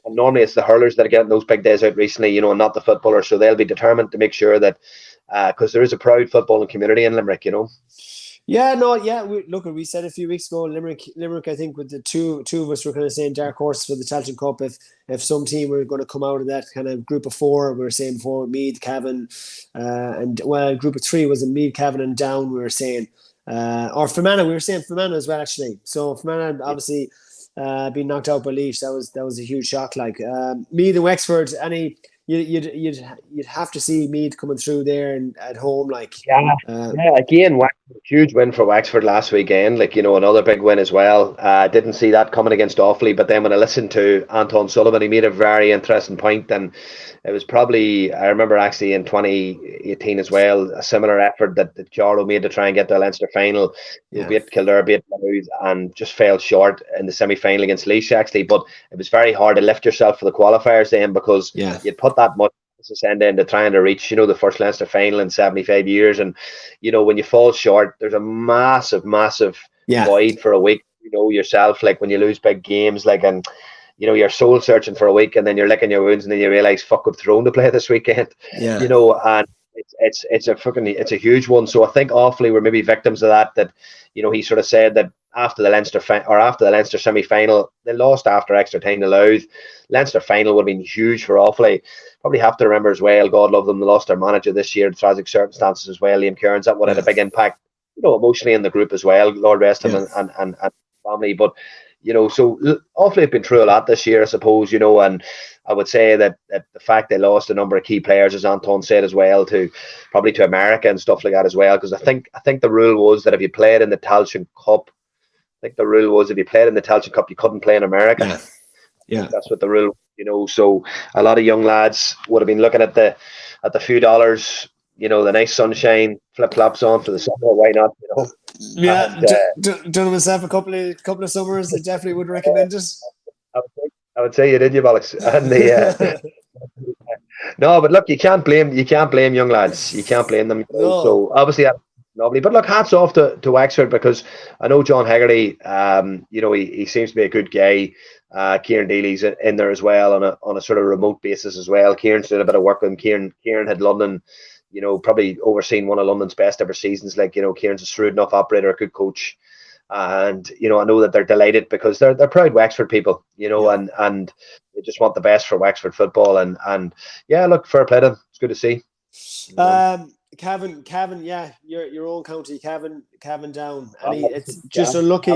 And normally it's the hurlers that are getting those big days out recently, and not the footballers. So they'll be determined to make sure that, because there is a proud footballing community in Limerick, Yeah, no, yeah. We said a few weeks ago, Limerick. I think with the two of us were kind of saying dark horse for the Tailteann Cup. If some team were going to come out of that kind of group of four, we were saying before Meath, Cavan, group of three was a Meath, Cavan, and Down. We were saying, or Fermanagh. We were saying Fermanagh as well, actually. So Fermanagh obviously being knocked out by Laois, that was a huge shock. Like Meath and Wexford, You'd have to see Meath coming through there and at home, like again, huge win for Wexford last weekend, another big win as well. Didn't see that coming against Offaly, but then when I listened to Anton Sullivan, he made a very interesting point, and it was probably, I remember actually in 2018 as well, a similar effort that Jarrow made to try and get to the Leinster final. Beat Kildare, beat Louth, and just fell short in the semi-final against Laois actually. But it was very hard to lift yourself for the qualifiers then, because you'd put that much send in to trying to reach, the first Leinster final in 75 years, and when you fall short, there's a massive void for a week. Yourself, like when you lose big games, and you're soul searching for a week, and then you're licking your wounds, and then you realize, fuck, I've thrown to play this weekend. And it's a huge one. So I think Offaly were maybe victims of that. That he sort of said that after the Leinster semi-final, they lost after extra time to Louth. Leinster final would have been huge for Offaly. Probably have to remember as well, God love them, they lost their manager this year, tragic circumstances as well, Liam Kearns. That would have had a big impact, emotionally in the group as well, Lord rest him, and family. But so Offaly have been through a lot this year, I suppose, and I would say that the fact they lost a number of key players, as Anton said as well, probably to America and stuff like that as well, because I think the rule was that if you played in the Tailteann Cup, you couldn't play in America. Yeah. That's what the rule, so a lot of young lads would have been looking at the few dollars, the nice sunshine, flip-flops on for the summer, why not, Yeah, done myself a couple of summers. I definitely would recommend it. I would say you did, you bollocks. And no, but look, you can't blame young lads. You can't blame them. No. So obviously that's lovely. But look, hats off to Wexford, because I know John Hegarty. He seems to be a good guy. Kieran Daly's in there as well on a sort of remote basis as well. Kieran's did a bit of work with him. Kieran had London, probably overseen one of London's best ever seasons. Kieran's a shrewd enough operator, a good coach. And I know that they're delighted, because they're proud Wexford people, and they just want the best for Wexford football, and yeah, look, fair play to them. It's good to see. Cavan, yeah, your own county, Cavan Down, and it's just unlucky.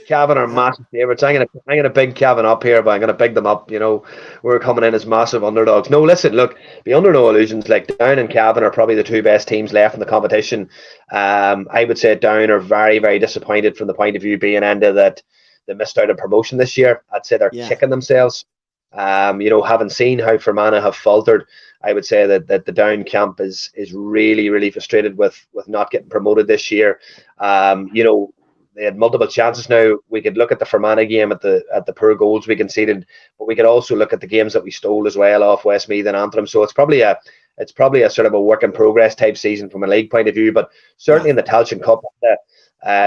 Cavan are massive favourites. I'm gonna big Cavan up here, but I'm gonna big them up. We're coming in as massive underdogs. No, listen, look, be under no illusions. Like Down and Cavan are probably the two best teams left in the competition. I would say Down are very, very disappointed from the point of view being Enda that they missed out on promotion this year. I'd say they're kicking themselves. Having seen how Fermanagh have faltered, I would say that the Down camp is really, really frustrated with not getting promoted this year. They had multiple chances now. We could look at the Fermanagh game at the poor goals we conceded, but we could also look at the games that we stole as well off Westmeath and Antrim. So it's probably a sort of a work in progress type season from a league point of view. But certainly in the Tailteann Cup,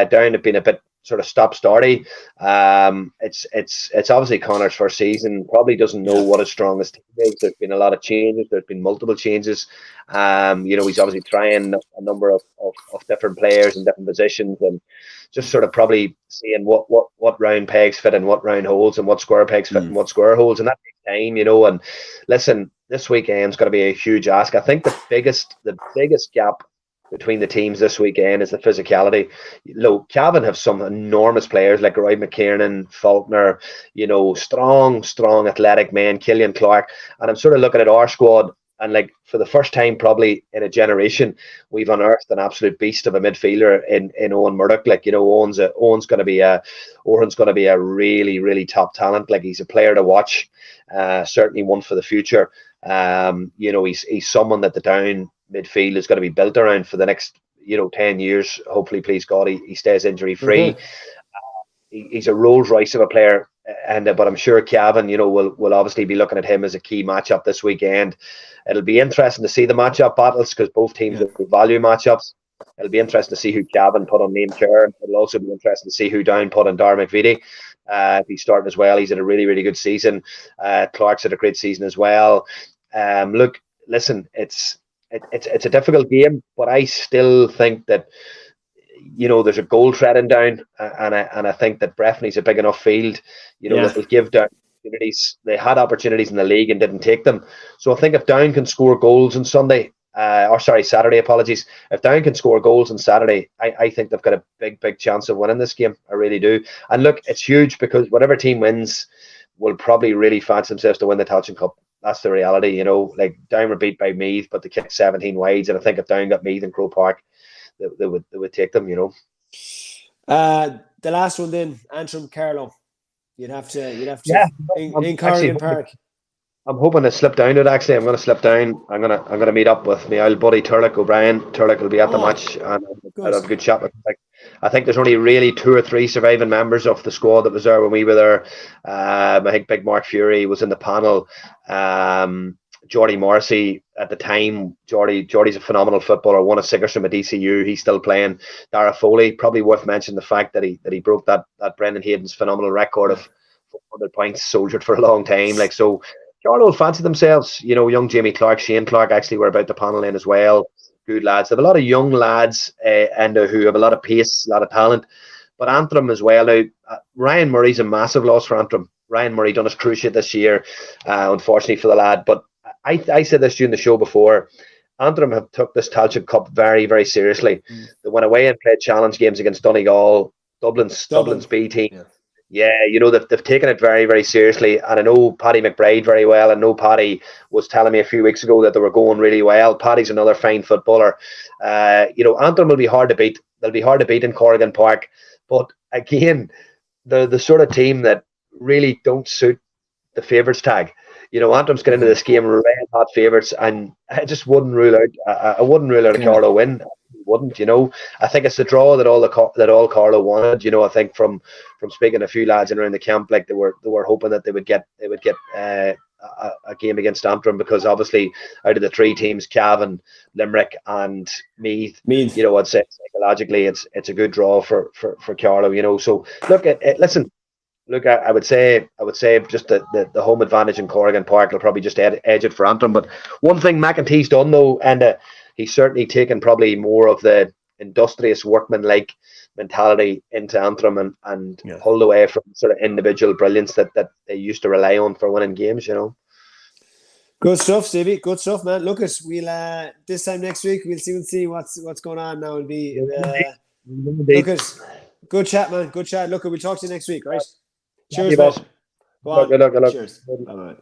Down have been a bit sort of stop-starty. It's obviously Connor's first season. Probably doesn't know what his strongest team is. There's been a lot of changes. There's been multiple changes. He's obviously trying a number of different players in different positions and just sort of probably seeing what round pegs fit in what round holes and what square pegs fit in what square holes. And that takes time, And listen, this weekend's got to be a huge ask. I think the biggest gap between the teams this weekend is the physicality. Cavan have some enormous players like Roy McKiernan, Faulkner, strong athletic men, Killian Clark. And I'm sort of looking at our squad, and like for the first time probably in a generation, we've unearthed an absolute beast of a midfielder in Owen Murdoch. Like, Owen's going to be a really, really top talent. Like, he's a player to watch, certainly one for the future. He's someone that the Down midfield is going to be built around for the next 10 years. Hopefully, please God, he stays injury free. He's a Rolls Royce of a player, but I'm sure Cavan will obviously be looking at him as a key matchup this weekend. It'll be interesting to see the matchup battles because both teams will value matchups. It'll be interesting to see who Cavan put on Liam Kerr. It'll also be interesting to see who Down put on Dar McVitie. If he's starting as well, he's had a really, really good season. Clark's had a great season as well. Look, listen, it's a difficult game, but I still think that there's a goal treading Down, and I think that Breffney's a big enough field, that will give Down opportunities. They had opportunities in the league and didn't take them. So I think if Down can score goals on Saturday, apologies. If Down can score goals on Saturday, I think they've got a big chance of winning this game. I really do. And look, it's huge because whatever team wins will probably really fancy themselves to win the Tailteann Cup. That's the reality, Like Down were beat by Meath, but they kicked 17 wides, and I think if Down got Meath and Croke Park, they would take them, The last one then, Antrim Carlow. You'd have to in Corrigan Park. I'm hoping to slip down it. Actually, I'm going to slip down. I'm going to meet up with my old buddy Turlock O'Brien. Turlock will be at the match, and I'll have a good chat with him. I think there's only really 2 or 3 surviving members of the squad that was there when we were there. I think Big Mark Fury was in the panel. Geordie Morrissey at the time. Geordie's a phenomenal footballer. Won a Sigerson at DCU. He's still playing. Dara Foley, probably worth mentioning the fact that he broke that Brendan Hayden's phenomenal record of 400 points, soldiered for a long time. Like, so Carlow fancy themselves. Young Jamie Clark, Shane Clark actually were about the panel in as well. Good lads. They have a lot of young lads and who have a lot of pace, a lot of talent. But Antrim as well. Now, Ryan Murray's a massive loss for Antrim. Ryan Murray done his cruciate this year, unfortunately for the lad. But I said this during the show before. Antrim have took this Tailteann Cup very, very seriously. They went away and played challenge games against Donegal, Dublin's B team. Yeah, they've taken it very, very seriously. And I know Paddy McBride very well. I know Paddy was telling me a few weeks ago that they were going really well. Paddy's another fine footballer. Antrim will be hard to beat. They'll be hard to beat in Corrigan Park. But again, they're the sort of team that really don't suit the favourites tag. Antrim's get into this game red hot favourites, and I just wouldn't rule out. I wouldn't rule out a Carlow win. I wouldn't. I think it's the draw that all Carlow wanted. I think from speaking to a few lads around the camp, like they were hoping that they would get a game against Antrim, because obviously out of the 3 teams, Cavan, Limerick, and Meath. I'd say psychologically it's a good draw for Carlow. So look at it. Listen. Look, I would say just the home advantage in Corrigan Park will probably just edge it for Antrim. But one thing McEntee's done though, and he's certainly taken probably more of the industrious workman-like mentality into Antrim and pulled away from sort of individual brilliance that they used to rely on for winning games. Good stuff, Stevie. Good stuff, man. Look, we'll this time next week we'll see what's going on now. It'll be Good chat, man. Good chat. Look, we'll talk to you next week, right? Cheers, you, boss. man. Go on. Good luck. Cheers. Bye-bye.